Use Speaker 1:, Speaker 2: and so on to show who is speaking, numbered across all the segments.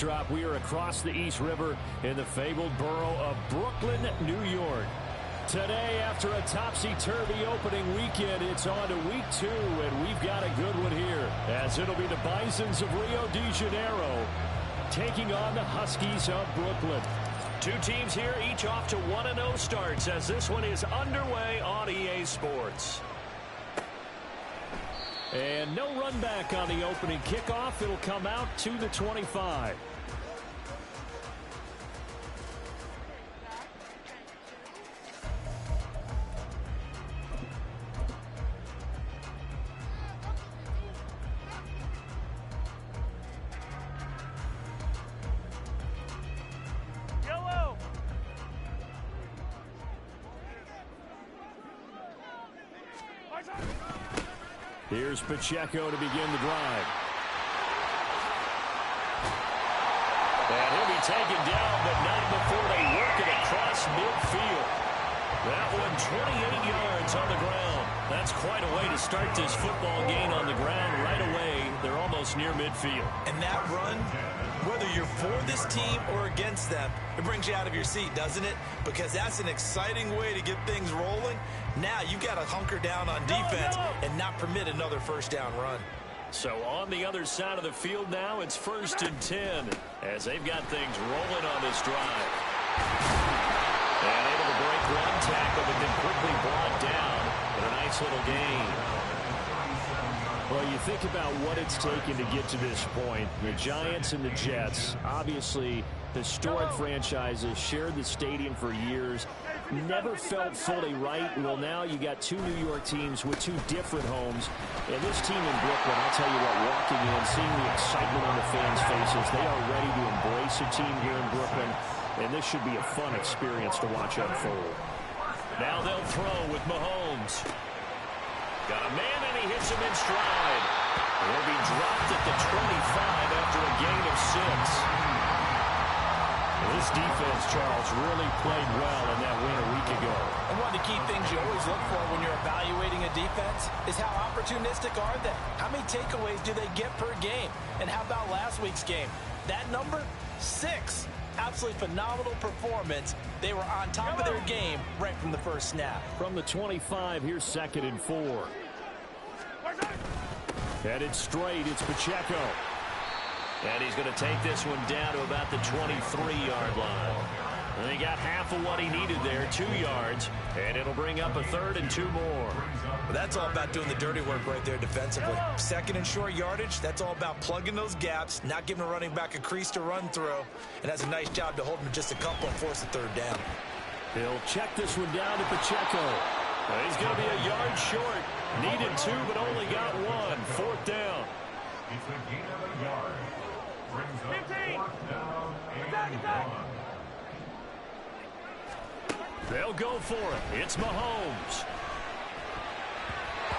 Speaker 1: backdrop, we are across the East River in the fabled borough of Brooklyn, New York. Today, after a topsy-turvy opening weekend, it's on to week 2, and we've got a good one here, as it'll be the Bisons of Rio de Janeiro taking on the Huskies of Brooklyn. Two teams here, each off to 1-0 starts, as this one is underway on EA Sports. And no run back on the opening kickoff. It'll come out to the 25. Here's Pacheco to begin the drive. And he'll be taken down, but not before they work it across midfield. That one 28 yards on the ground. That's quite a way to start this football game on the ground right away. They're almost near midfield.
Speaker 2: And that run, whether you're for this team or against them, it brings you out of your seat, doesn't it? Because that's an exciting way to get things rolling. Now you've got to hunker down on defense and not permit another first down run.
Speaker 1: So on the other side of the field now, it's 1st and 10 as they've got things rolling on this drive. And able to break one tackle, but then quickly brought down with a nice little gain. Well, you think about what it's taken to get to this point. The Giants and the Jets, obviously historic franchises, shared the stadium for years, never felt fully right. Well, now you got two New York teams with two different homes. And this team in Brooklyn, I'll tell you what, walking in, seeing the excitement on the fans' faces, they are ready to embrace a team here in Brooklyn. And this should be a fun experience to watch unfold. Now they'll throw with Mahomes. Got a man, and he hits him in stride. He'll be dropped at the 25 after a gain of 6. This defense, Charles, really played well in that win a week ago.
Speaker 2: And one of the key things you always look for when you're evaluating a defense is how opportunistic are they? How many takeaways do they get per game? And how about last week's game? That number, 6. Absolutely phenomenal performance. They were on top of their game right from the first snap.
Speaker 1: From the 25, here's 2nd and 4. Headed straight, it's Pacheco. And he's going to take this one down to about the 23-yard line. And he got half of what he needed there, 2 yards. And it'll bring up a 3rd and 2 more.
Speaker 2: Well, that's all about doing the dirty work right there defensively. 2nd and short yardage, that's all about plugging those gaps, not giving a running back a crease to run through. And that's a nice job to hold him just a couple and force a 3rd down.
Speaker 1: He'll check this one down to Pacheco. He's going to be a yard short. Needed 2, but only got 1. 4th down.
Speaker 3: It's a gain of a yard. 15.
Speaker 1: They'll go for it. It's Mahomes.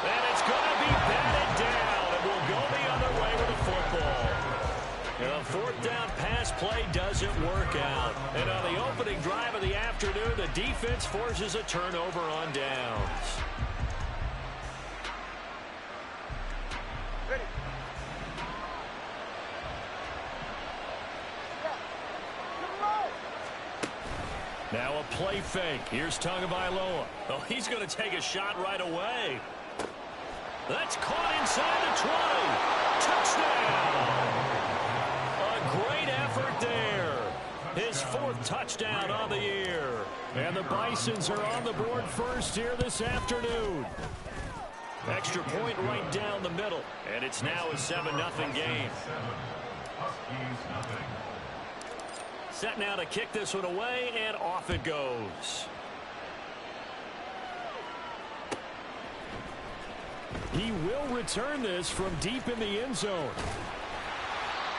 Speaker 1: And it's going to be batted down. And will go the other way with the football. And a 4th down pass play doesn't work out. And on the opening drive of the afternoon, the defense forces a turnover on downs. Now a play fake. Here's Tagovailoa. Oh, he's going to take a shot right away. That's caught inside the 20. Touchdown. A great effort there. His 4th touchdown on the year. And the Bisons are on the board first here this afternoon. Extra point right down the middle. And it's now a 7-0 game. Set now to kick this one away, and off it goes. He will return this from deep in the end zone.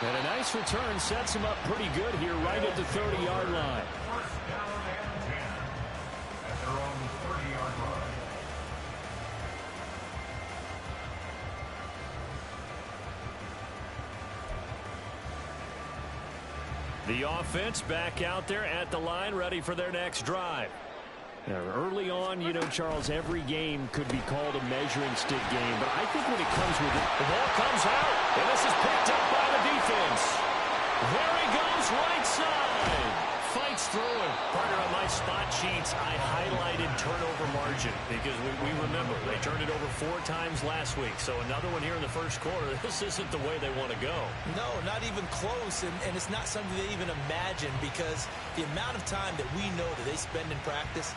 Speaker 1: And a nice return sets him up pretty good here right at the 30-yard line.
Speaker 3: First down and 10 at their own 30-yard line.
Speaker 1: The offense back out there at the line, ready for their next drive. Now, early on, you know, Charles, every game could be called a measuring stick game, but I think when it comes with it, the ball comes out, and this is picked up by the defense. There he goes. goes right side. Fights through it. Partner, on my spot sheets, I highlighted turnover margin because we remember they turned it over 4 times last week. So another one here in the first quarter. This isn't the way they want to go.
Speaker 2: No, not even close, and it's not something they even imagine because the amount of time that we know that they spend in practice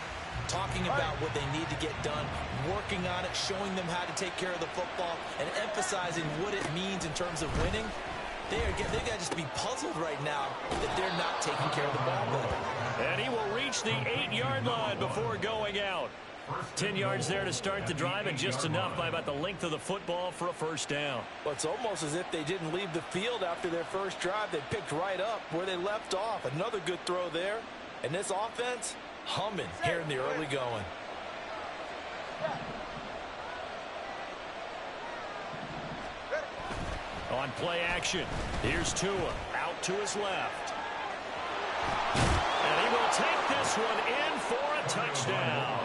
Speaker 2: talking about what they need to get done, working on it, showing them how to take care of the football, and emphasizing what it means in terms of winning. They got to just be puzzled right now that they're not taking care of the ball better.
Speaker 1: And he will reach the 8-yard line before going out. 10 yards there to start the drive, and just enough by about the length of the football for a first down.
Speaker 2: Well, it's almost as if they didn't leave the field after their first drive. They picked right up where they left off. Another good throw there. And this offense, humming here in the early going.
Speaker 1: On play action, here's Tua out to his left. And he will take this one in for a touchdown.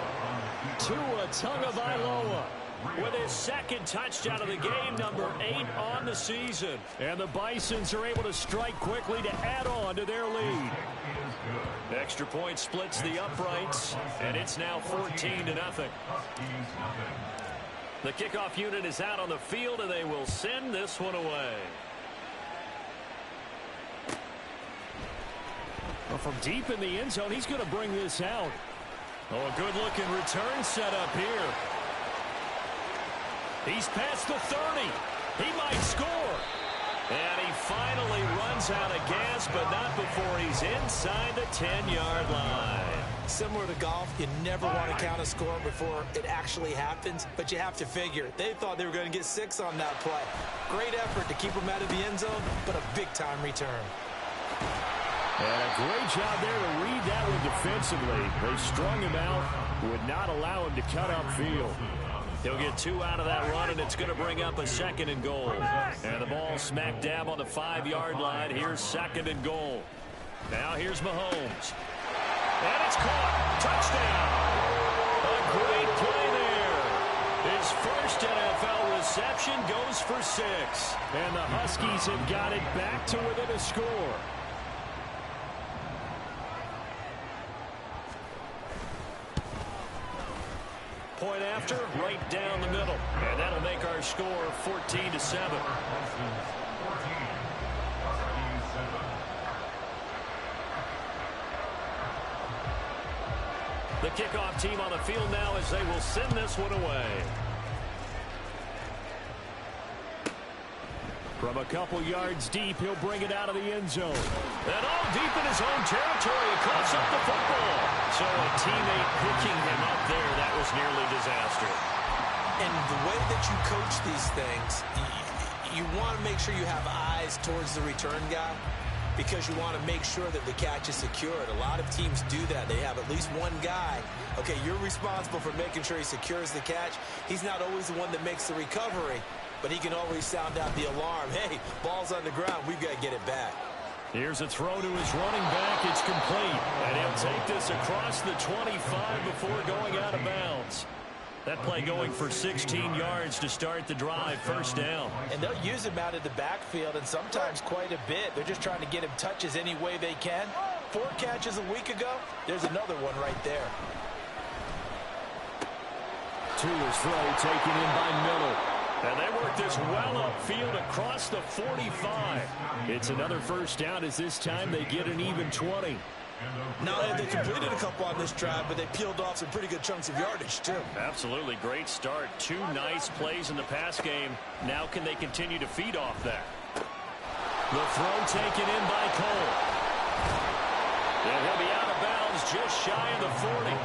Speaker 1: Tua Tagovailoa with his second touchdown of the game, number 8 on the season. And the Bisons are able to strike quickly to add on to their lead. Extra point splits the uprights, and it's now 14-0. The kickoff unit is out on the field, and they will send this one away. Well, from deep in the end zone, he's going to bring this out. Oh, a good-looking return set up here. He's past the 30. He might score. And he finally runs out of gas, but not before he's inside the 10-yard line.
Speaker 2: Similar to golf, you never want to count a score before it actually happens, but you have to figure. They thought they were going to get 6 on that play. Great effort to keep them out of the end zone, but a big-time return.
Speaker 1: And a great job there to read that one defensively. They strung him out, would not allow him to cut upfield. He'll get 2 out of that run, and it's going to bring up a 2nd and goal. And the ball smack dab on the 5-yard line. Here's 2nd and goal. Now here's Mahomes. And it's caught. Touchdown. A great play there. His first NFL reception goes for 6. And the Huskies have got it back to within a score. Point after, right down the middle. And that'll make our score 14-7. The kickoff team on the field now as they will send this one away. From a couple yards deep, he'll bring it out of the end zone. And all deep in his own territory, he coughs up the football. So a teammate picking him up there, that was nearly disaster.
Speaker 2: And the way that you coach these things, you want to make sure you have eyes towards the return guy because you want to make sure that the catch is secured. A lot of teams do that. They have at least one guy. Okay, you're responsible for making sure he secures the catch. He's not always the one that makes the recovery, but he can always sound out the alarm. Hey, ball's on the ground. We've got to get it back.
Speaker 1: Here's a throw to his running back. It's complete. And he'll take this across the 25 before going out of bounds. That play going for 16 yards to start the drive, first down.
Speaker 2: And they'll use him out of the backfield, and sometimes quite a bit. They're just trying to get him touches any way they can. 4 catches a week ago. There's another one right there.
Speaker 1: To his throw, taken in by Miller. And they work this well upfield across the 45. It's another first down as this time they get an even 20.
Speaker 2: Now, they completed a couple on this drive, but they peeled off some pretty good chunks of yardage, too.
Speaker 1: Absolutely great start. 2 nice plays in the pass game. Now can they continue to feed off that? The throw taken in by Cole. And he'll be out of bounds just shy of the 40.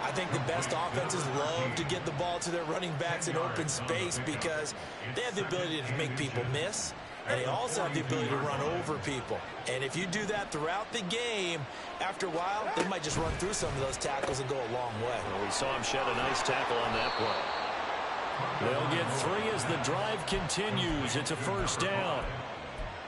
Speaker 2: I think the best offenses love to get the ball to their running backs in open space because they have the ability to make people miss, and they also have the ability to run over people. And if you do that throughout the game, after a while, they might just run through some of those tackles and go a long way.
Speaker 1: Well, we saw him shed a nice tackle on that play. They'll get 3 as the drive continues. It's a first down.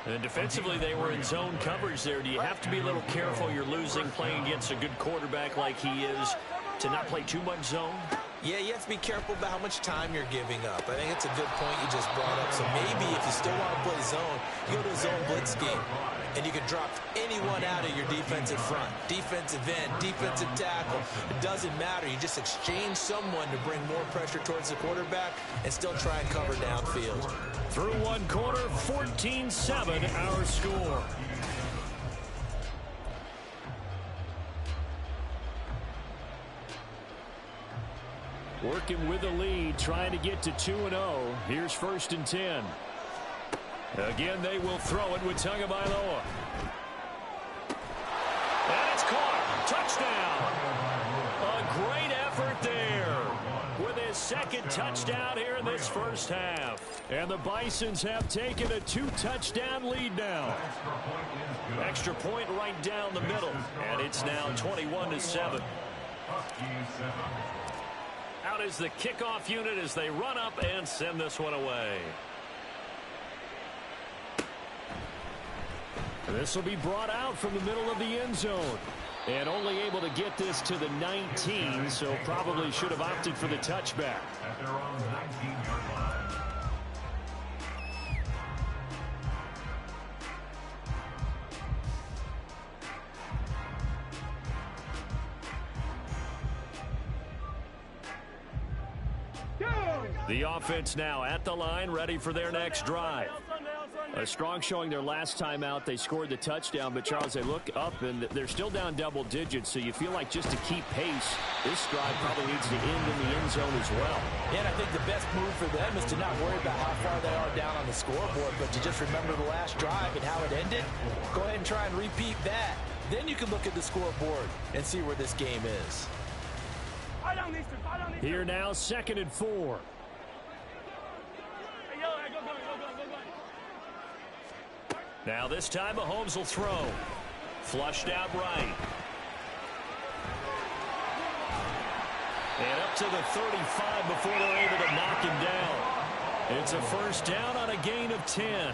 Speaker 1: And defensively, they were in zone coverage there. Do you have to be a little careful you're losing playing against a good quarterback like he is to not play too much zone?
Speaker 2: Yeah, you have to be careful about how much time you're giving up. I think it's a good point you just brought up. So maybe if you still want to play zone, you go to a zone blitz scheme. and you can drop anyone out of your defensive front. Defensive end, defensive tackle, it doesn't matter. You just exchange someone to bring more pressure towards the quarterback and still try and cover downfield.
Speaker 1: Through one quarter, 14-7 our score. Working with the lead, trying to get to 2-0. Here's 1st and 10. Again, they will throw it with Tagovailoa. And it's caught. Touchdown. A great effort there with his 2nd touchdown here in this first half. And the Bisons have taken a 2-touchdown lead now. Extra point right down the middle. And it's now 21-7. Out is the kickoff unit as they run up and send this one away. This will be brought out from the middle of the end zone. And only able to get this to the 19, so probably should have opted for the touchback.
Speaker 3: At their own 19-yard line.
Speaker 1: The offense now at the line, ready for their next drive. A strong showing their last time out. They scored the touchdown, but Charles, they look up and they're still down double digits, so you feel like just to keep pace, this drive probably needs to end in the end zone as well.
Speaker 2: And I think the best move for them is to not worry about how far they are down on the scoreboard, but to just remember the last drive and how it ended. Go ahead and try and repeat that. Then you can look at the scoreboard and see where this game is.
Speaker 1: Here now, 2nd and 4. Now this time Mahomes will throw. Flushed out right. And up to the 35 before they're able to knock him down. It's a 1st down on a gain of 10.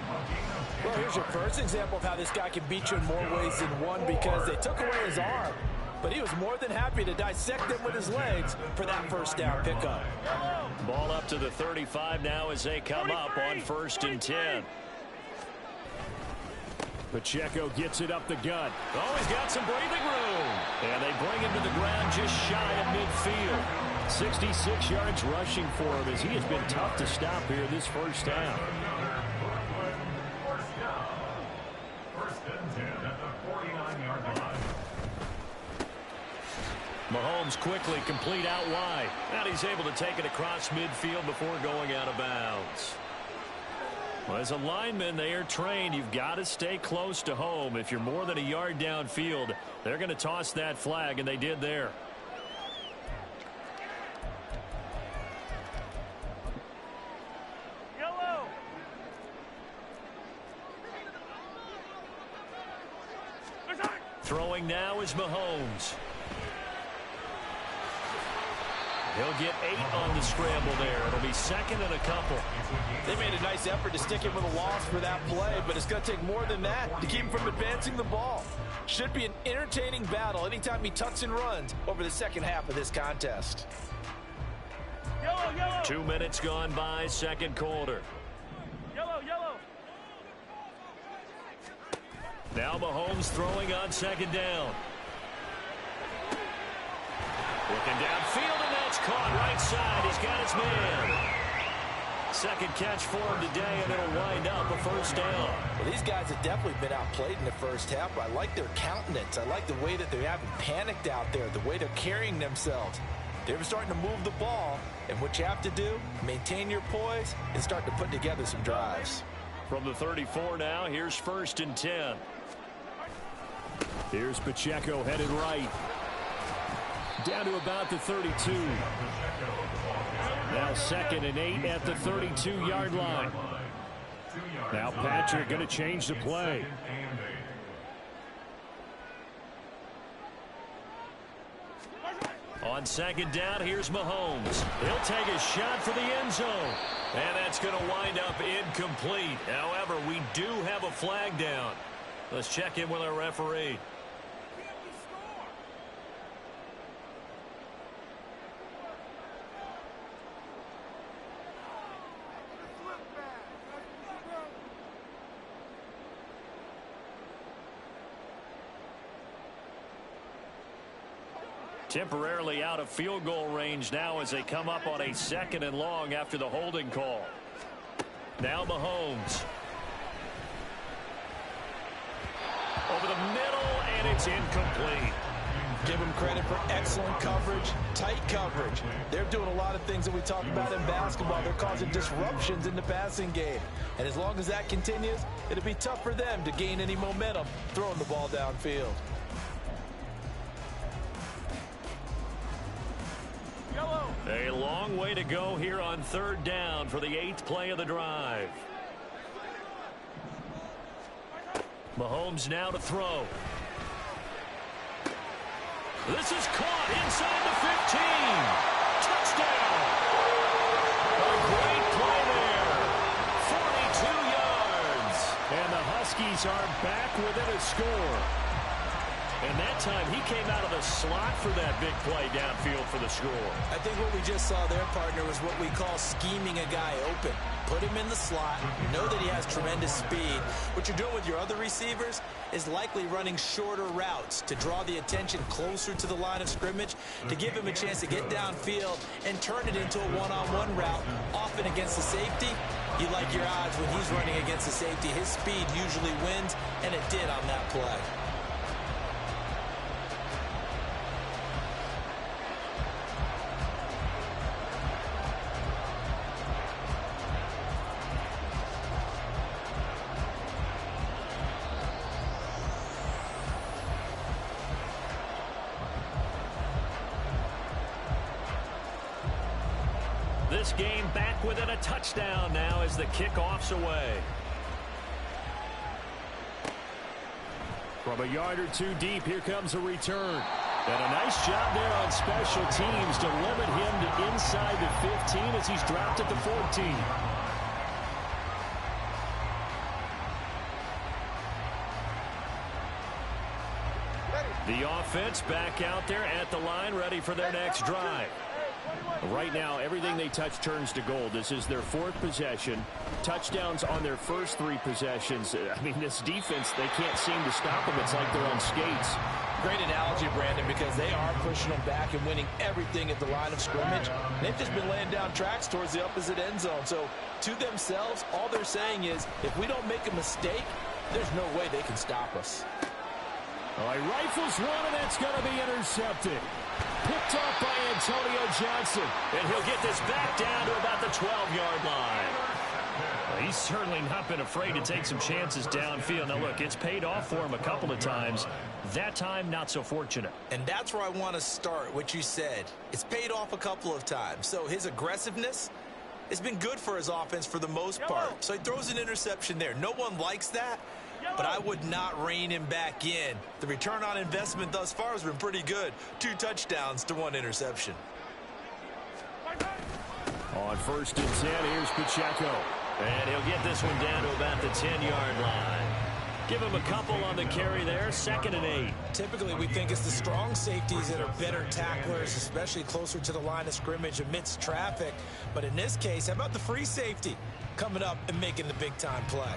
Speaker 2: Well, here's your first example of how this guy can beat you in more ways than one, because they took away his arm, but he was more than happy to dissect them with his legs for that 1st down pickup.
Speaker 1: Ball up to the 35 now as they come up on 1st and 10. Pacheco gets it up the gut. Oh, he's got some breathing room. And they bring him to the ground just shy of midfield. 66 yards rushing for him as he has been tough to stop here this first half.
Speaker 3: First and 10 at the 49-yard line.
Speaker 1: Mahomes quickly complete out wide. And he's able to take it across midfield before going out of bounds. Well, as a lineman, they are trained. You've got to stay close to home. If you're more than a yard downfield, they're going to toss that flag, and they did there.
Speaker 4: Yellow.
Speaker 1: Throwing now is Mahomes. He'll get 8 on the scramble there. It'll be 2nd and a couple.
Speaker 2: They made a nice effort to stick him with a loss for that play, but it's going to take more than that to keep him from advancing the ball. Should be an entertaining battle anytime he tucks and runs over the 2nd half of this contest.
Speaker 4: Yellow, yellow.
Speaker 1: 2 minutes gone by, 2nd quarter.
Speaker 4: Yellow, yellow.
Speaker 1: Now Mahomes throwing on 2nd down. Looking downfield, and that's caught right side. He's got his man. 2nd catch for him today, and it'll wind up a 1st down.
Speaker 2: Well, these guys have definitely been outplayed in the first half, but I like their countenance. I like the way that they haven't panicked out there, the way they're carrying themselves. They're starting to move the ball, and what you have to do, maintain your poise and start to put together some drives.
Speaker 1: From the 34 now, here's 1st and 10. Here's Pacheco headed right. Down to about the 32. Now 2nd and 8 at the 32-yard line. Now Patrick going to change the play. On 2nd down, here's Mahomes. He'll take a shot for the end zone. And that's going to wind up incomplete. However, we do have a flag down. Let's check in with our referee. Temporarily out of field goal range now as they come up on a 2nd and long after the holding call. Now Mahomes. Over the middle, and it's incomplete.
Speaker 2: Give them credit for excellent coverage, tight coverage. They're doing a lot of things that we talk about in basketball. They're causing disruptions in the passing game. And as long as that continues, it'll be tough for them to gain any momentum throwing the ball downfield.
Speaker 4: Yellow.
Speaker 1: A long way to go here on 3rd down for the 8th play of the drive. Mahomes now to throw. This is caught inside the 15. Touchdown. A great play there. 42 yards. And the Huskies are back within a score. And that time he came out of the slot for that big play downfield for the score.
Speaker 2: I think what we just saw there, partner, was what we call scheming a guy open. Put him in the slot, know that he has tremendous speed. What you're doing with your other receivers is likely running shorter routes to draw the attention closer to the line of scrimmage, to give him a chance to get downfield and turn it into a one-on-one route, often against the safety. You like your odds when he's running against the safety. His speed usually wins, and it did on that play.
Speaker 1: This game back within a touchdown now as the kickoff's away. From a yard or two deep, here comes a return. And a nice job there on special teams to limit him to inside the 15 as he's dropped at the 14. The offense back out there at the line, ready for their next drive. Right now, everything they touch turns to gold. This is their 4th possession. Touchdowns on their first 3 possessions. I mean, this defense, they can't seem to stop them. It's like they're on skates.
Speaker 2: Great analogy, Brandon, because they are pushing them back and winning everything at the line of scrimmage. They've just been laying down tracks towards the opposite end zone. So, to themselves, all they're saying is, if we don't make a mistake, there's no way they can stop us.
Speaker 1: All right, rifles one, and that's going to be intercepted. Picked up by Antonio Johnson. And he'll get this back down to about the 12-yard line. Well, he's certainly not been afraid to take some chances downfield. Now, look, it's paid off for him a couple of times. That time, not so fortunate.
Speaker 2: And that's where I want to start, what you said. It's paid off a couple of times. So his aggressiveness has been good for his offense for the most part. So he throws an interception there. No one likes that. But I would not rein him back in. The return on investment thus far has been pretty good. 2 touchdowns to 1 interception.
Speaker 1: On 1st and 10, here's Pacheco. And he'll get this one down to about the 10-yard line. Give him a couple on the carry there, 2nd and 8.
Speaker 2: Typically, we think it's the strong safeties that are better tacklers, especially closer to the line of scrimmage amidst traffic. But in this case, how about the free safety coming up and making the big-time play?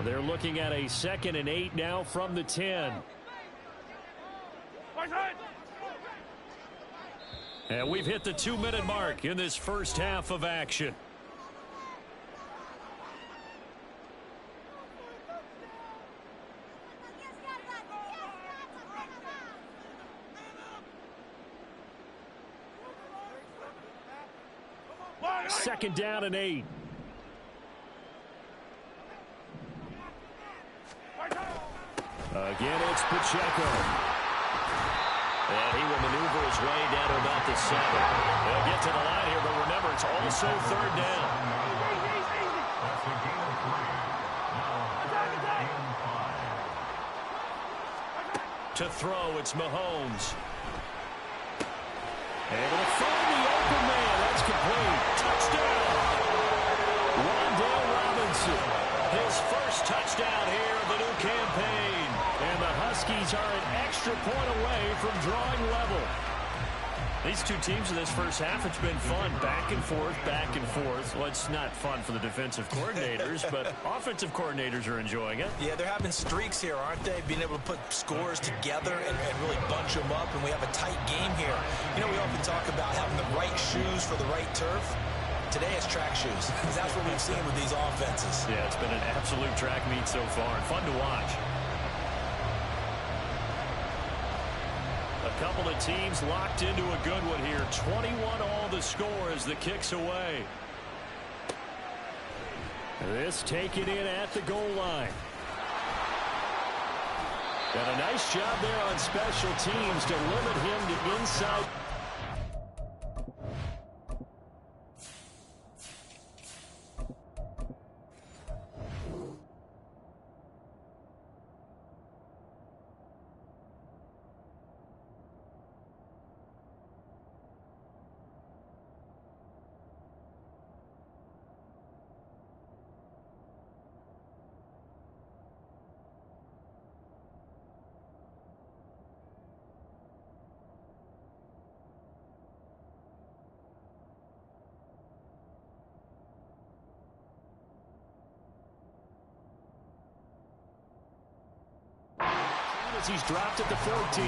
Speaker 1: They're looking at a 2nd and 8 now from the 10. And we've hit the 2-minute mark in this first half of action. Second down and 8. Again, it's Pacheco. And he will maneuver his way down to about the 7. They'll get to the line here, but remember, it's also 3rd down. To throw, it's Mahomes. Able to find the open man. That's complete. Touchdown! Wan'Dale Robinson. His first touchdown here of the new campaign. And the Huskies are an extra point away from drawing level. These two teams in this first half, it's been fun. Back and forth, back and forth. Well, it's not fun for the defensive coordinators, but offensive coordinators are enjoying it.
Speaker 2: Yeah, they're having streaks here, aren't they? Being able to put scores together and really bunch them up, and we have a tight game here. You know, we often talk about having the right shoes for the right turf. Today it's track shoes, because that's what we've seen with these offenses.
Speaker 1: Yeah, it's been an absolute track meet so far, and fun to watch. A couple of teams locked into a good one here. 21 all the score as the kick's away. This taken in at the goal line. And a nice job there on special teams to limit him to inside. As he's dropped at the 14.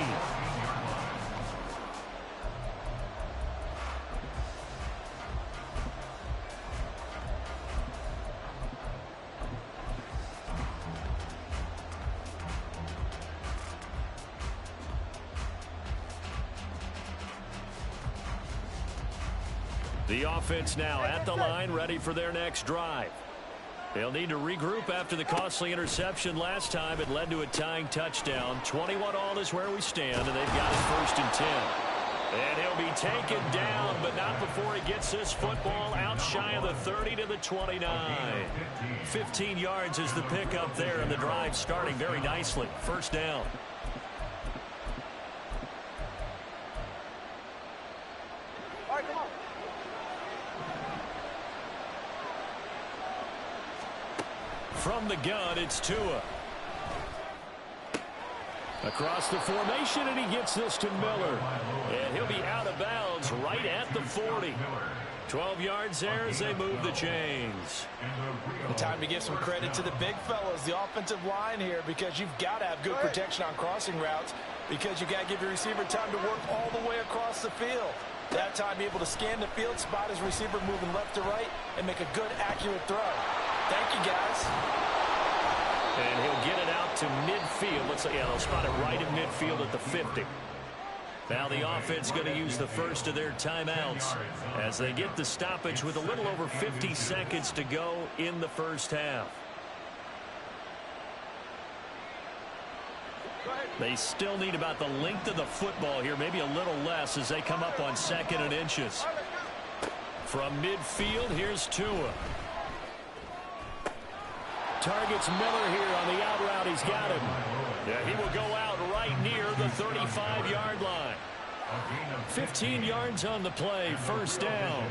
Speaker 1: The offense now at the line, ready for their next drive. They'll need to regroup after the costly interception last time. It led to a tying touchdown. 21 all is where we stand, and they've got it 1st and 10. And he'll be taken down, but not before he gets this football out shy of the 30 to the 29. 15 yards is the pickup there, and the drive starting very nicely. 1st down.
Speaker 4: All right, come on.
Speaker 1: From the gun, it's Tua. Across the formation, and he gets this to Miller. And he'll be out of bounds right at the 40. 12 yards there as they move the chains.
Speaker 2: The time to give some credit to the big fellas, the offensive line here, because you've got to have good protection on crossing routes, because you've got to give your receiver time to work all the way across the field. That time, be able to scan the field, spot his receiver moving left to right, and make a good, accurate throw. Thank you, guys.
Speaker 1: And he'll get it out to midfield. Let's say, yeah, they'll spot it right at midfield at the 50. Now the offense going to use the first of their timeouts as they get the stoppage with a little over 50 seconds to go in the first half. They still need about the length of the football here, maybe a little less as they come up on 2nd and inches. From midfield, here's Tua. Targets Miller here on the out route. He's got him. Yeah, he will go out right near the 35-yard line. 15 yards on the play. 1st down.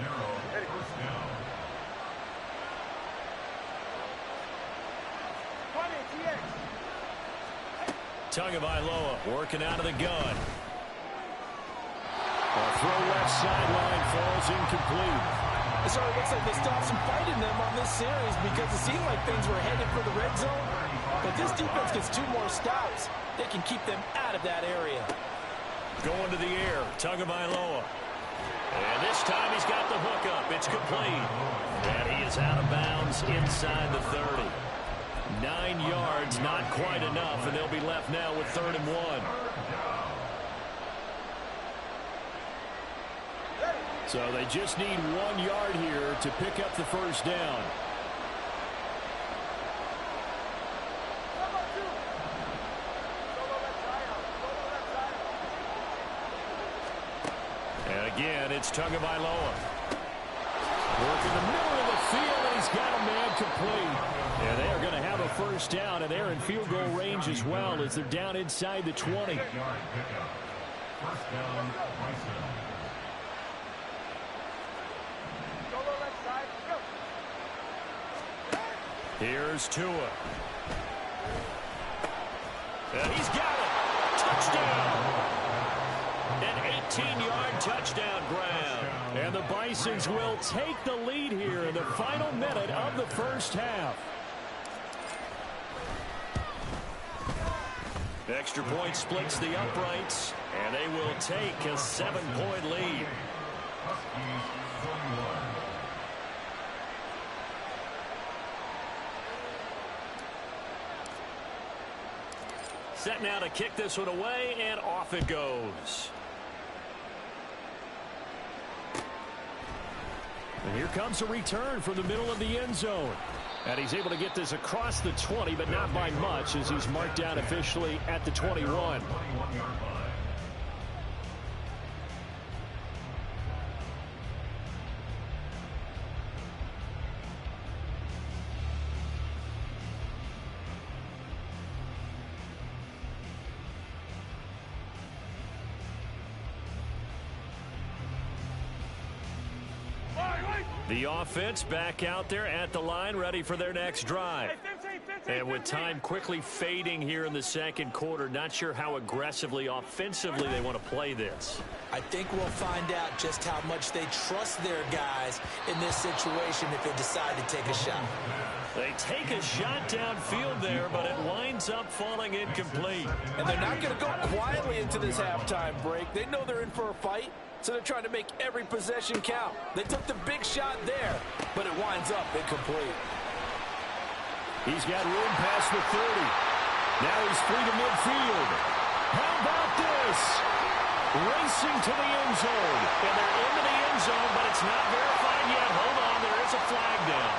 Speaker 1: Tagovailoa working out of the gun. A throw left sideline falls incomplete.
Speaker 2: So it looks like they still have some fight in them on this series, because it seemed like things were headed for the red zone. But this defense gets 2 more stops. They can keep them out of that area.
Speaker 1: Going to the air, Tagovailoa. And this time he's got the hook up. It's complete. And he is out of bounds inside the 30. 9 yards, not quite enough, and they'll be left now with 3rd and 1. So they just need 1 yard here to pick up the 1st down. And again, it's Tagovailoa. Working the middle of the field, and he's got a man complete. And they are going to have a 1st down, and they're in field goal range as well as they're down inside the 20.
Speaker 3: 1st down, Bryson.
Speaker 1: Here's Tua. And he's got it. Touchdown. An 15-yard touchdown grab. And the Bisons will take the lead here in the final minute of the first half. Extra point splits the uprights, and they will take a 7-point lead.
Speaker 3: Huskies 41.
Speaker 1: Set now to kick this one away, and off it goes. And here comes a return from the middle of the end zone. And he's able to get this across the 20, but not by much, as he's marked down officially at the 21.
Speaker 3: 21-yard line.
Speaker 1: The offense back out there at the line, ready for their next drive. And with time quickly fading here in the second quarter, not sure how aggressively, offensively they want to play this.
Speaker 2: I think we'll find out just how much they trust their guys in this situation if they decide to take a shot.
Speaker 1: They take a shot downfield there, but it winds up falling incomplete.
Speaker 2: And they're not going to go quietly into this halftime break. They know they're in for a fight, so they're trying to make every possession count. They took the big shot there, but it winds up incomplete.
Speaker 1: He's got room past the 30. Now he's free to midfield. How about this? Racing to the end zone. And they're into the end zone, but it's not verified yet. Hold on, there is a flag down.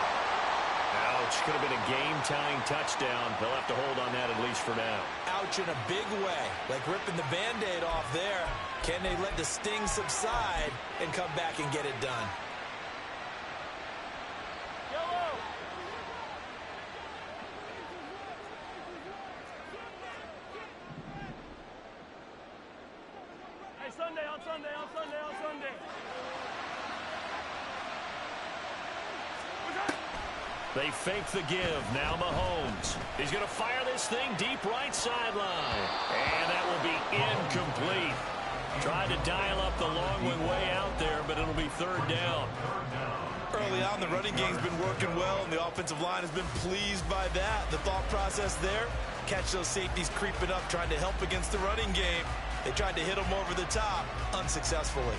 Speaker 1: Ouch, could have been a game-tying touchdown. They'll have to hold on that at least for now.
Speaker 2: Ouch in a big way, like ripping the Band-Aid off there. Can they let the sting subside and come back and get it done?
Speaker 4: Sunday.
Speaker 1: They fake the give. Now Mahomes. He's going to fire this thing deep right sideline. And that will be incomplete. Tried to dial up the long one way out there, but it'll be third down.
Speaker 2: Early on, the running game's been working well, and the offensive line has been pleased by that. The thought process there, catch those safeties creeping up, trying to help against the running game. They tried to hit them over the top, unsuccessfully.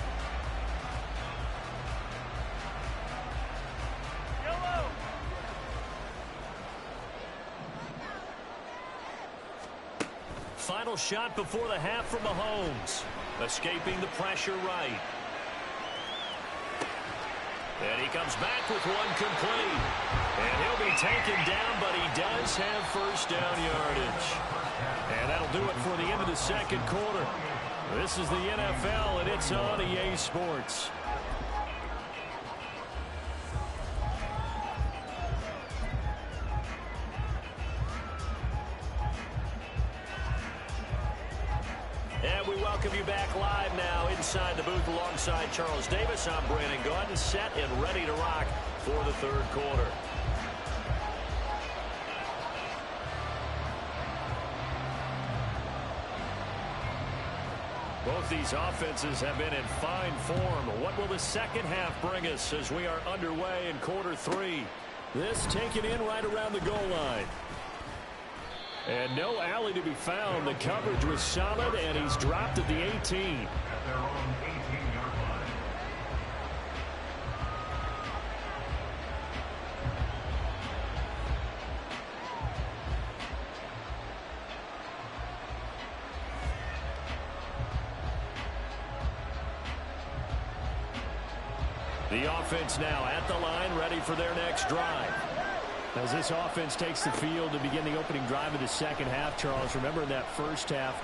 Speaker 1: Final shot before the half from Mahomes. Escaping the pressure right. And he comes back with one complete. And he'll be taken down, but he does have first down yardage. And that'll do it for the end of the second quarter. This is the NFL, and it's on EA Sports. And we welcome you back live now inside the booth alongside Charles Davis. I'm Brandon Gaudin, set and ready to rock for the third quarter. Both these offenses have been in fine form. What will the second half bring us as we are underway in quarter three? This taken in right around the goal line. And no alley to be found. The coverage was solid, and he's dropped at the 18.
Speaker 3: At their own 18-yard line.
Speaker 1: The offense now at the line, ready for their next drive. As this offense takes the field to begin the opening drive of the second half, Charles, remember in that first half,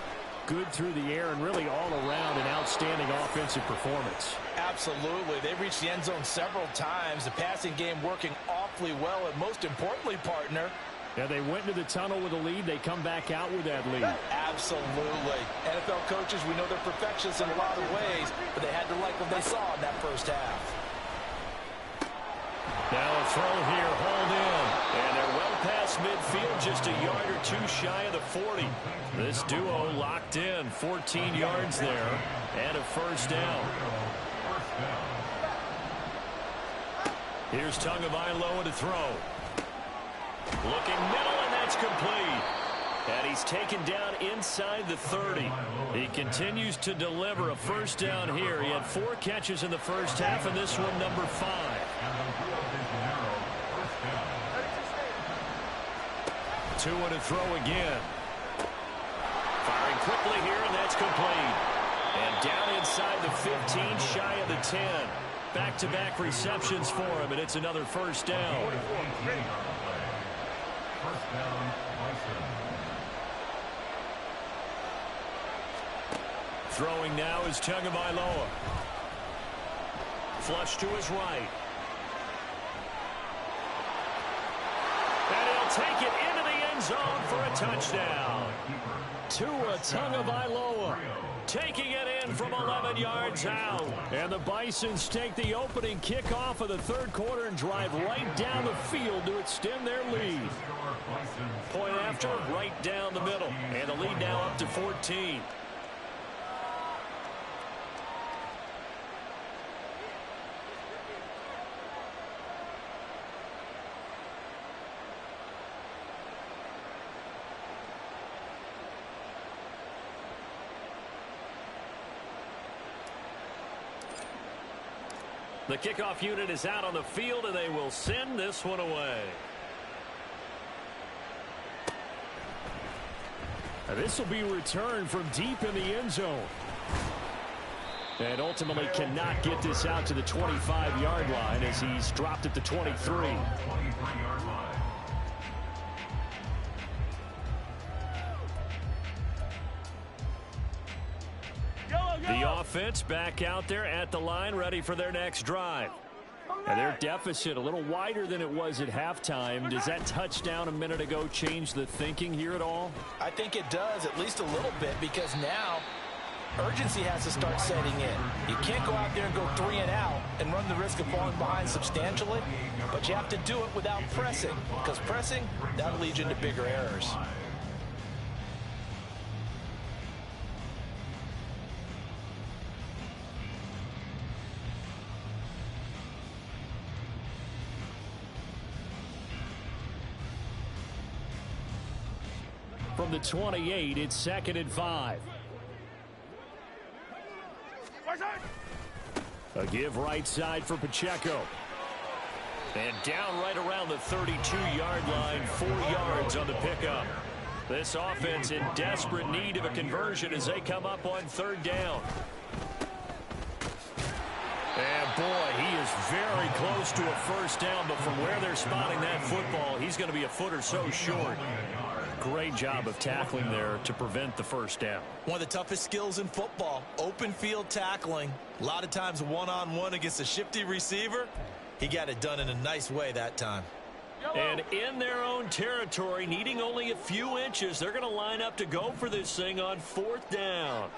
Speaker 1: good through the air and really all around an outstanding offensive performance.
Speaker 2: Absolutely. They reached the end zone several times. The passing game working awfully well, and most importantly, partner,
Speaker 1: yeah, they went into the tunnel with a lead. They come back out with that lead.
Speaker 2: Absolutely. NFL coaches, we know they're perfectionists in a lot of ways, but they had to like what they saw in that first half.
Speaker 1: Now a throw here, hauled in, and they're well past midfield, just a yard or two shy of the 40. This duo locked in, 14 yards there, and a first down. Here's Tagovailoa to throw. Looking middle, and that's complete. And he's taken down inside the 30. He continues to deliver a first down here. He had 4 catches in the first half, and this one number 5. Tua to throw again. Firing quickly here, and that's complete. And down inside the 15, shy of the 10. Back-to-back receptions for him, and it's another first down. Throwing now is Tagovailoa. Flush to his right. And he'll take it into the end zone for a touchdown. Tua Tagovailoa taking it in from 11 yards out. And the Bisons take the opening kickoff of the third quarter and drive right down the field to extend their lead. Point after, right down the middle. And the lead now up to 14. The kickoff unit is out on the field, and they will send this one away. This will be returned from deep in the end zone. And ultimately cannot get this out to the 25-yard line as he's dropped at the 23. The offense back out there at the line, ready for their next drive. And their deficit a little wider than it was at halftime. Does that touchdown a minute ago change the thinking here at all?
Speaker 2: I think it does, at least a little bit, because now urgency has to start setting in. You can't go out there and go 3 and out and run the risk of falling behind substantially, but you have to do it without pressing, because pressing, that'll lead you into bigger errors.
Speaker 1: From the 28, it's 2nd and 5. A give right side for Pacheco. And down right around the 32-yard line, 4 yards on the pickup. This offense in desperate need of a conversion as they come up on 3rd down. And boy, he is very close to a first down, but from where they're spotting that football, he's going to be a foot or so short. Great job of tackling there to prevent the first down.
Speaker 2: One of the toughest skills in football, open field tackling. A lot of times one-on-one against a shifty receiver. He got it done in a nice way that time.
Speaker 1: And in their own territory, needing only a few inches, they're going to line up to go for this thing on 4th down.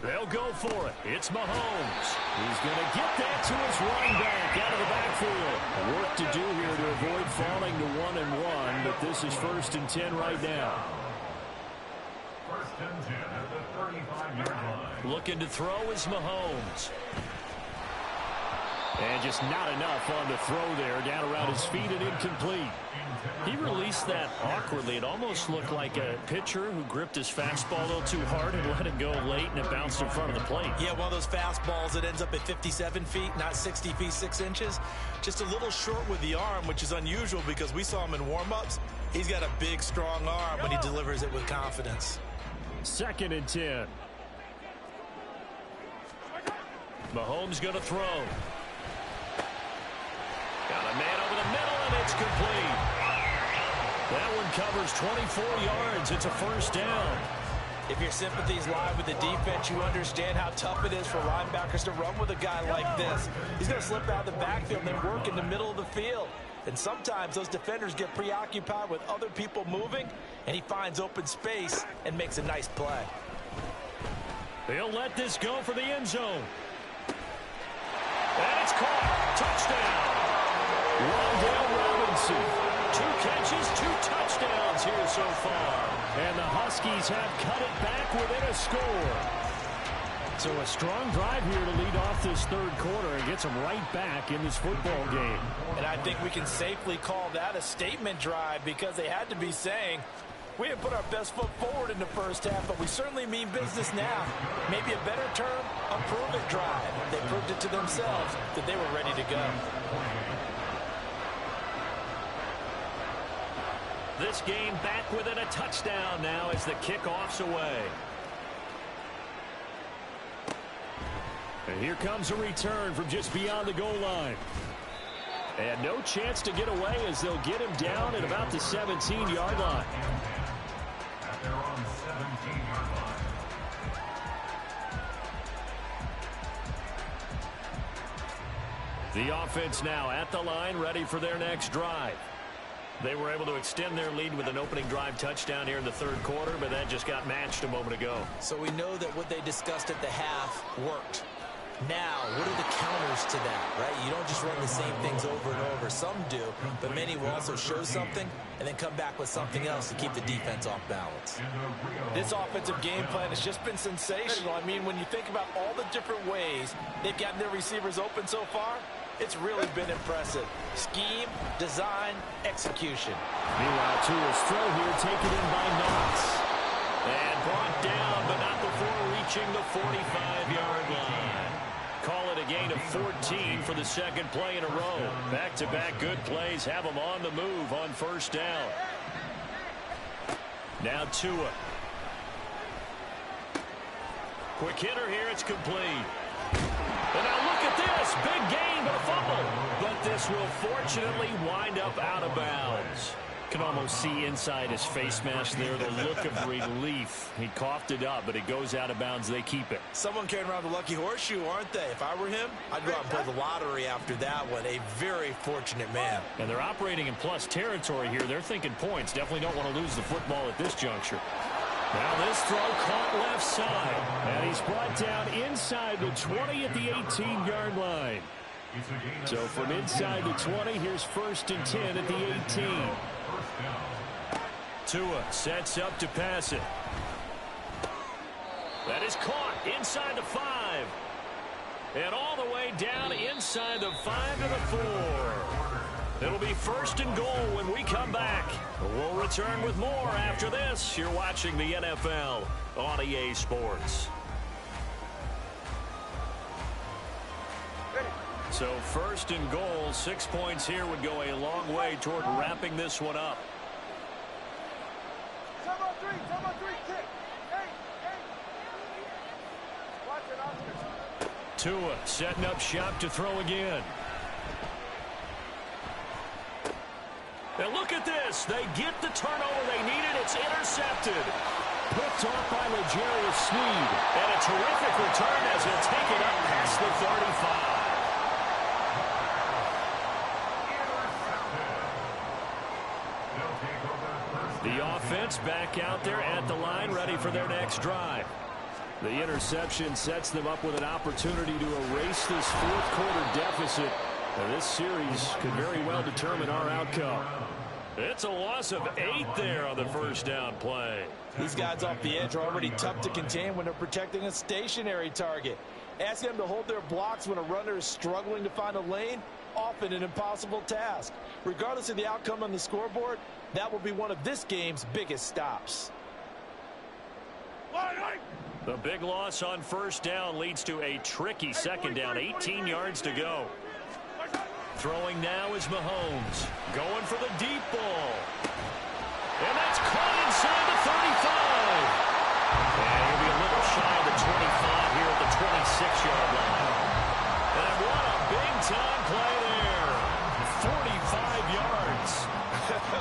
Speaker 1: They'll go for it. It's Mahomes. He's going to get that to his running back out of the backfield. Work to do here to avoid falling to 1-and-1, but this is 1st and 10 right now.
Speaker 3: 1st and 10 at the 35-yard line.
Speaker 1: Looking to throw is Mahomes. And just not enough on the throw there. Down around his feet and incomplete. He released that awkwardly. It almost looked like a pitcher who gripped his fastball a little too hard and let it go late, and it bounced in front of the plate.
Speaker 2: Yeah, one of those fastballs that ends up at 57 feet, not 60 feet 6 inches. Just a little short with the arm, which is unusual because we saw him in warm-ups. He's got a big, strong arm, but he delivers it with confidence.
Speaker 1: 2nd and 10. Mahomes going to throw. Got a man over the middle, and it's complete. That one covers 24 yards. It's a first down.
Speaker 2: If your sympathies lie with the defense, you understand how tough it is for linebackers to run with a guy like this. He's going to slip out of the backfield and then work in the middle of the field. And sometimes those defenders get preoccupied with other people moving, and he finds open space and makes a nice play.
Speaker 1: They'll let this go for the end zone. And it's caught. Touchdown. Wandale Robinson. 2 catches, 2 touchdowns here so far. And the Huskies have cut it back within a score. So a strong drive here to lead off this third quarter and gets them right back in this football game.
Speaker 2: And I think we can safely call that a statement drive because they had to be saying, we didn't put our best foot forward in the first half, but we certainly mean business now. Maybe a better term, a prove-it drive. They proved it to themselves that they were ready to go.
Speaker 1: This game back within a touchdown now as the kickoff's away. And here comes a return from just beyond the goal line. And no chance to get away as they'll get him down at about the 17-yard line.
Speaker 3: They're on the 17-yard line.
Speaker 1: The offense now at the line, ready for their next drive. They were able to extend their lead with an opening drive touchdown here in the third quarter, but that just got matched a moment ago.
Speaker 2: So we know that what they discussed at the half worked. Now, what are the counters to that, right? You don't just run the same things over and over. Some do, but many will also show something and then come back with something else to keep the defense off balance. This offensive game plan has just been sensational. I mean, when you think about all the different ways they've gotten their receivers open so far, it's really been impressive. Scheme, design, execution.
Speaker 1: Meanwhile, Tua's throw here taken in by Knox. And brought down, but not before reaching the 45-yard line. Call it a gain of 14 for the second play in a row. Back-to-back good plays have them on the move on first down. Now Tua. Quick hitter here, it's complete. And now look at this, big gain, but a fumble. But this will fortunately wind up out of bounds. Can almost see inside his face mask there the look of relief. He coughed it up, but it goes out of bounds. They keep it.
Speaker 2: Someone carrying around the lucky horseshoe, aren't they? If I were him, I'd go out and play the lottery after that one. A very fortunate man.
Speaker 1: And they're operating in plus territory here. They're thinking points. Definitely don't want to lose the football at this juncture. Now this throw caught left side. And he's brought down inside the 20 at the 18-yard line. So from inside the 20, here's 1st and 10 at the 18. Tua sets up to pass it. That is caught inside the 5. And all the way down inside the 5 to the 4. It'll be 1st and goal when we come back. We'll return with more after this. You're watching the NFL on EA Sports. So 1st and goal, 6 points here would go a long way toward wrapping this one up. Tua setting up shop to throw again. And look at this. They get the turnover they needed. It's intercepted. Picked off by L'Jarius Sneed. And a terrific return as he'll take it up past the 35. The offense back out there at the line, ready for their next drive. The interception sets them up with an opportunity to erase this fourth quarter deficit. Now, this series could very well determine our outcome. It's a loss of 8 there on the first down play.
Speaker 2: These guys off the edge are already tough to contain when they're protecting a stationary target. Ask them to hold their blocks when a runner is struggling to find a lane, often an impossible task. Regardless of the outcome on the scoreboard, that will be one of this game's biggest stops.
Speaker 1: The big loss on first down leads to a tricky second down. 18 yards to go. Throwing now is Mahomes. Going for the deep ball. And that's caught inside the 35. And he'll be a little shy of the 25 here at the 26-yard line. And what a big-time play there. 45 yards.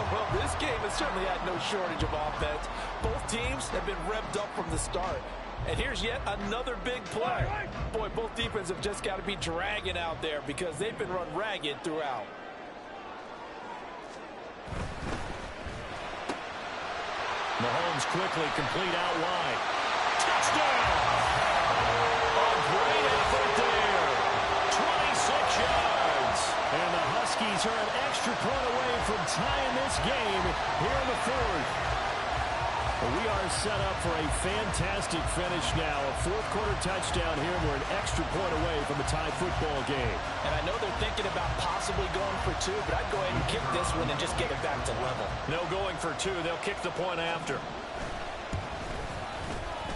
Speaker 2: Well, this game has certainly had no shortage of offense. Both teams have been revved up from the start. And here's yet another big play. Boy, both defenses have just got to be dragging out there because they've been run ragged throughout.
Speaker 1: Mahomes quickly complete out wide. Touchdown! A great effort there. 27 tying this game here in the fourth. We are set up for a fantastic finish now. A fourth-quarter touchdown here. We're an extra point away from a tie football game.
Speaker 2: And I know they're thinking about possibly going for two, but I'd go ahead and kick this one and just get it back to level.
Speaker 1: No going for two. They'll kick the point after.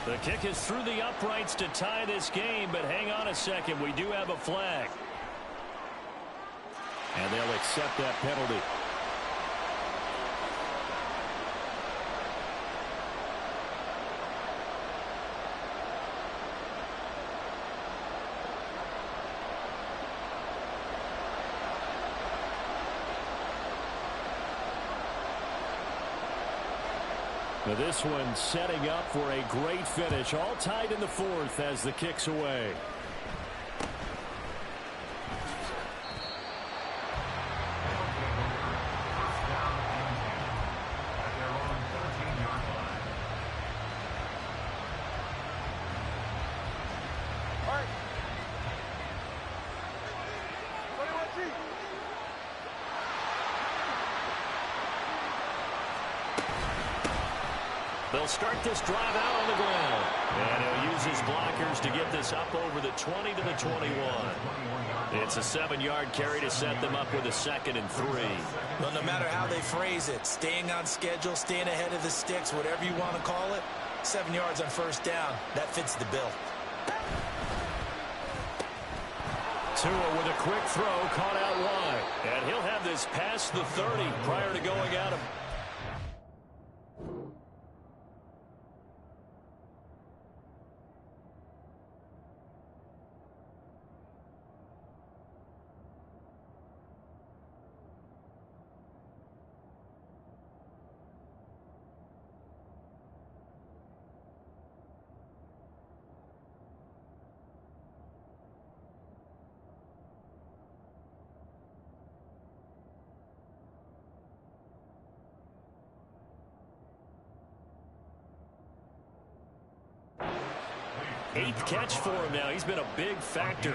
Speaker 1: The kick is through the uprights to tie this game, but hang on a second. We do have a flag. And they'll accept that penalty. Now this one setting up for a great finish. All tied in the fourth as the kick's away. They'll start this drive out on the ground. And he'll use his blockers to get this up over the 20 to the 21. It's a 7-yard carry to set them up with a 2nd and 3.
Speaker 2: Well, no matter how they phrase it, staying on schedule, staying ahead of the sticks, whatever you want to call it, 7 yards on first down, that fits the bill.
Speaker 1: Tua with a quick throw, caught out wide. And he'll have this past the 30 prior to going out of. Eighth catch for him now. He's been a big factor.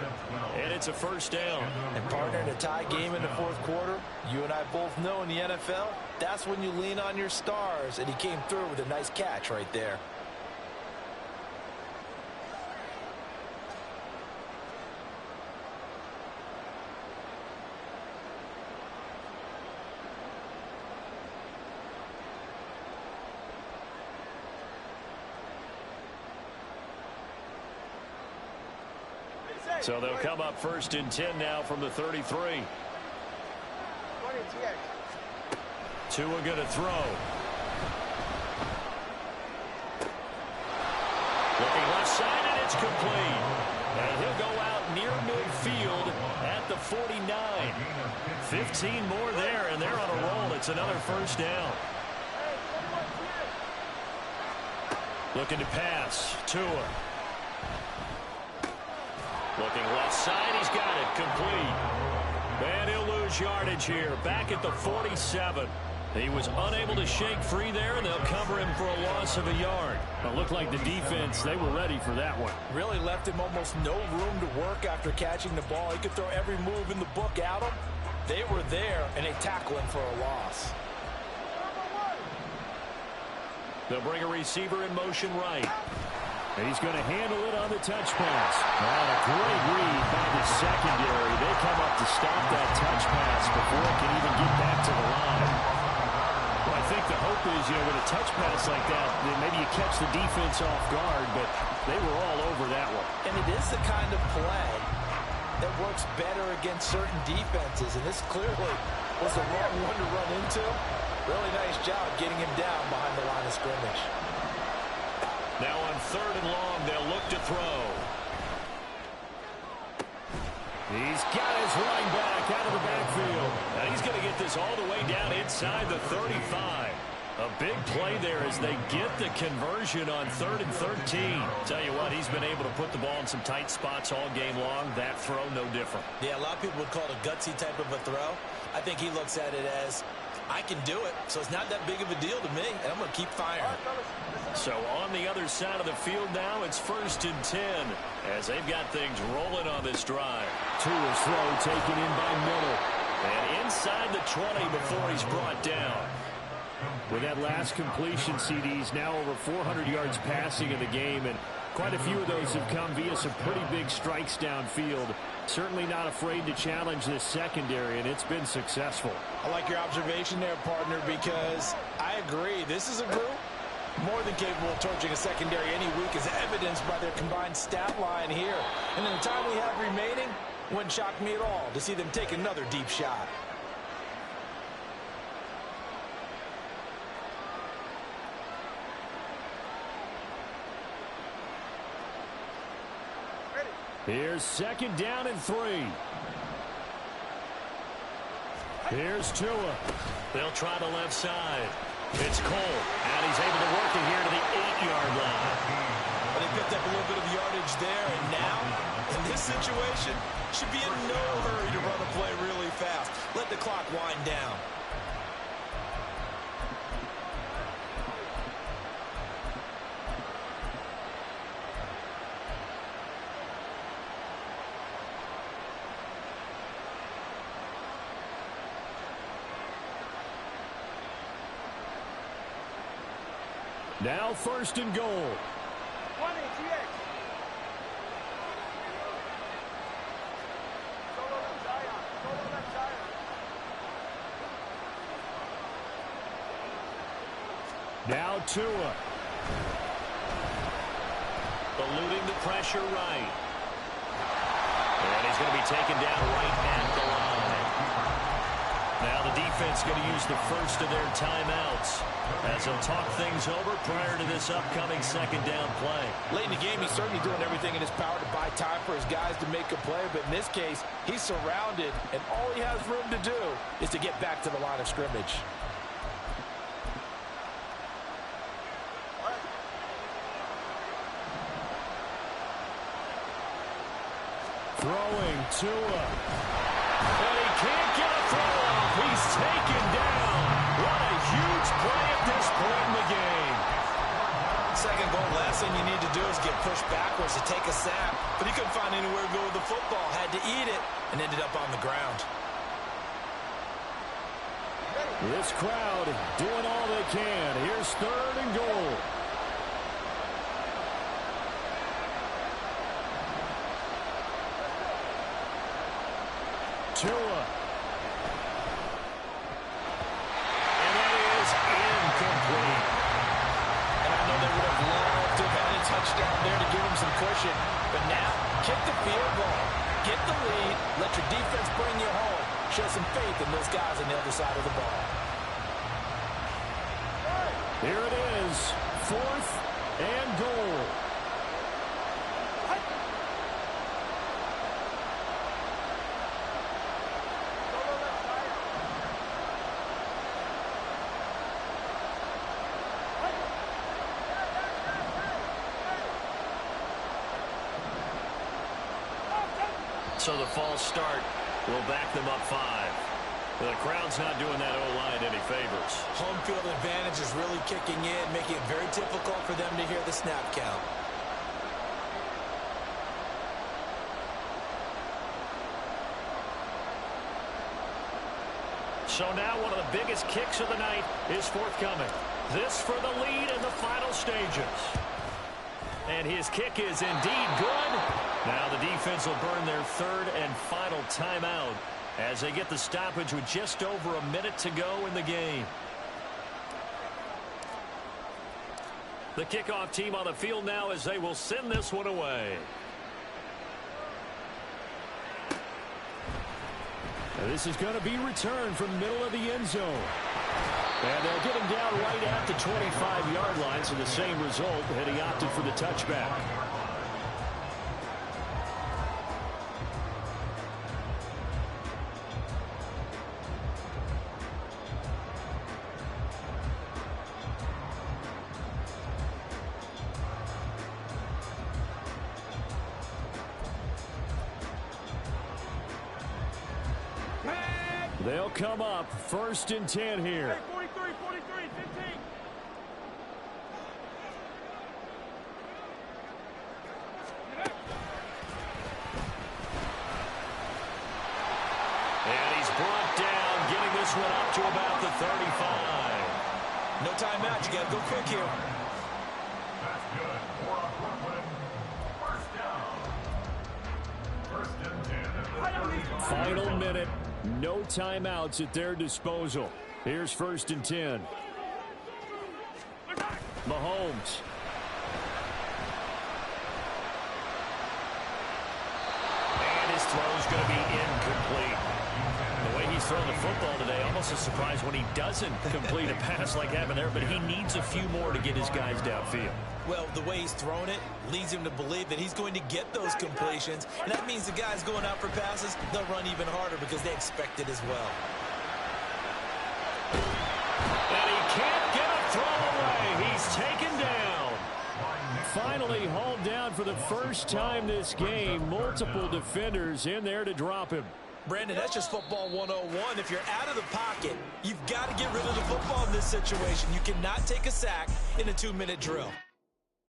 Speaker 1: And it's a first down.
Speaker 2: And partner, in a tie game in the fourth quarter, you and I both know in the NFL, that's when you lean on your stars. And he came through with a nice catch right there.
Speaker 1: So they'll come up 1st and 10 now from the 33. Tua going to throw. Looking left side, and it's complete. And he'll go out near midfield at the 49. 15 more there, and they're on a roll. It's another first down. Looking to pass. Tua. Looking left side, he's got it, complete. And he'll lose yardage here, back at the 47. He was unable to shake free there, and they'll cover him for a loss of a yard. It looked like the defense, they were ready for that one.
Speaker 2: Really left him almost no room to work after catching the ball. He could throw every move in the book at him. They were there, and they tackle him for a loss.
Speaker 1: They'll bring a receiver in motion right. And he's going to handle it on the touch pass. And a great read by the secondary. They come up to stop that touch pass before it can even get back to the line. Well, I think the hope is, with a touch pass like that, then maybe you catch the defense off guard, but they were all over that one.
Speaker 2: And it is the kind of play that works better against certain defenses, and this clearly was the wrong one to run into. Really nice job getting him down behind the line of scrimmage.
Speaker 1: Now on 3rd and long, they'll look to throw. He's got his running back out of the backfield. And he's going to get this all the way down inside the 35. A big play there as they get the conversion on 3rd and 13. Tell you what, he's been able to put the ball in some tight spots all game long. That throw, no different.
Speaker 2: Yeah, a lot of people would call it a gutsy type of a throw. I think he looks at it as, I can do it, so it's not that big of a deal to me, and I'm going to keep firing.
Speaker 1: So on the other side of the field now, it's 1st and 10 as they've got things rolling on this drive. Tua's throw taken in by Miller. And inside the 20 before he's brought down.
Speaker 5: With that last completion, CDs now over 400 yards passing in the game, and quite a few of those have come via some pretty big strikes downfield. Certainly not afraid to challenge this secondary, and it's been successful.
Speaker 2: I like your observation there, partner, because I agree. This is a group more than capable of torching a secondary any week, as evidenced by their combined stat line here. And in the time we have remaining, wouldn't shock me at all to see them take another deep shot.
Speaker 5: Here's second down and 3. Here's Tua.
Speaker 1: They'll try the left side. It's Cole, and he's able to work it here to the 8-yard line.
Speaker 2: Well, they picked up a little bit of yardage there, and now, in this situation, should be in no hurry to run a play really fast. Let the clock wind down.
Speaker 5: Now first and goal.
Speaker 4: 20, GX. Solo left side. Solo left side.
Speaker 5: Now Tua.
Speaker 1: Eluding the pressure right. And he's going to be taken down right at the line. Now the defense going to use the first of their timeouts as they'll talk things over prior to this upcoming second down play.
Speaker 2: Late in the game, he's certainly doing everything in his power to buy time for his guys to make a play, but in this case, he's surrounded, and all he has room to do is to get back to the line of scrimmage.
Speaker 5: Throwing Tua.
Speaker 1: And he can't get a throw off. He's taken down. What a huge play at this point in the game.
Speaker 2: Second goal, last thing you need to do is get pushed backwards to take a sack, but he couldn't find anywhere to go with the football, had to eat it, and ended up on the ground.
Speaker 5: This crowd doing all they can. Here's third and goal. Tua.
Speaker 1: And that is incomplete.
Speaker 2: And I know they would have loved to have had a touchdown there to give him some cushion, but now, kick the field goal. Get the lead, let your defense bring you home. Show some faith in those guys on the other side of the ball.
Speaker 5: Here it is, fourth and goal.
Speaker 1: So the false start will back them up 5. The crowd's not doing that O-line any favors.
Speaker 2: Home field advantage is really kicking in, making it very difficult for them to hear the snap count.
Speaker 1: So now one of the biggest kicks of the night is forthcoming. This for the lead in the final stages. And his kick is indeed good. Now the defense will burn their third and final timeout as they get the stoppage with just over a minute to go in the game. The kickoff team on the field now as they will send this one away.
Speaker 5: Now this is going to be returned from the middle of the end zone. And they'll get him down right at the 25-yard line, so the same result, and he opted for the touchback. They'll come up first and 10 here.
Speaker 4: Hey, 43, 43, 15.
Speaker 1: And he's brought one up to about the 35.
Speaker 2: No timeout. You got to go quick here.
Speaker 3: That's good. For Brooklyn. First down. First and 10.
Speaker 5: Final minute. No timeouts at their disposal. Here's 1st and 10. Mahomes.
Speaker 1: And his throw's going to be incomplete. The way he's throwing the football today, almost a surprise when he doesn't complete a pass like happened there, but he needs a few more to get his guys downfield.
Speaker 2: Well, the way he's thrown it leads him to believe that he's going to get those completions, and that means the guys going out for passes, they'll run even harder because they expect it as well.
Speaker 1: And he can't get a throw away. He's taken down.
Speaker 5: Finally hauled down for the first time this game. Multiple defenders in there to drop him.
Speaker 2: Brandon, that's just football 101. If you're out of the pocket, you've got to get rid of the football in this situation. You cannot take a sack in a 2-minute drill.